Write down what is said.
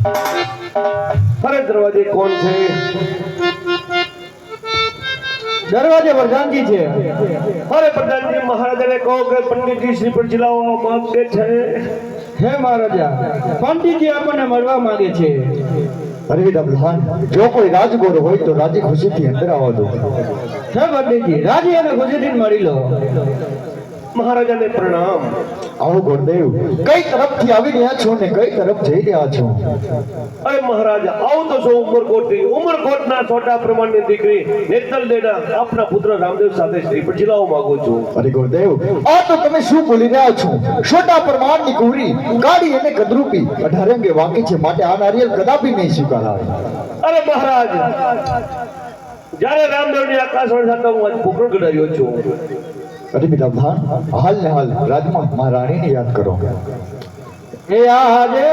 अरे दरवाजे कौन थे? दरवाजे वरदानजी છે। अरे प्रधानजी महाराजा ने कहो कि पंडित जी श्री पर जिलाओ मांगे छे। હે મહારાજા, પંડિતજી આપણને મળવા માંગે છે। અરે ડબલમાન, જો કોઈ રાજગોર હોય તો રાજી ખુશીથી અંદર આવવા દો। હે પંડિતજી, રાજી અને ખુશીથી મળી લો। महाराजा ने प्रणाम। આવો ગુરુદેવ, કઈ તરફથી આવી રહ્યા છો ને કઈ તરફ જઈ રહ્યા છો? अरे महाराजा आओ तो सो उमरकोट ना छोटा प्रमाण ની દીકરી નેતલ દેના આપના પુત્ર રામદેવ સાથે શ્રી પર જિલાઓ માંગુ છું। અરે ગુરુદેવ, આ તો તમે શું બોલી રહ્યા છો? છોટા પ્રમાણની કુરી ગાડી અને કદરૂપી 18 અંગે વાંકી છે, માટે આ નારિયેલ કદાપી નહીં સ્વીકારાય। અરે મહારાજ, જ્યારે રામદેવની આકાશવાણી સાથે હું આજ પોકળ ગડાયો છું। અરે ડબલમાન, હાલ ને હાલ રાજમાં મહારાણીને યાદ કરો। એ આજે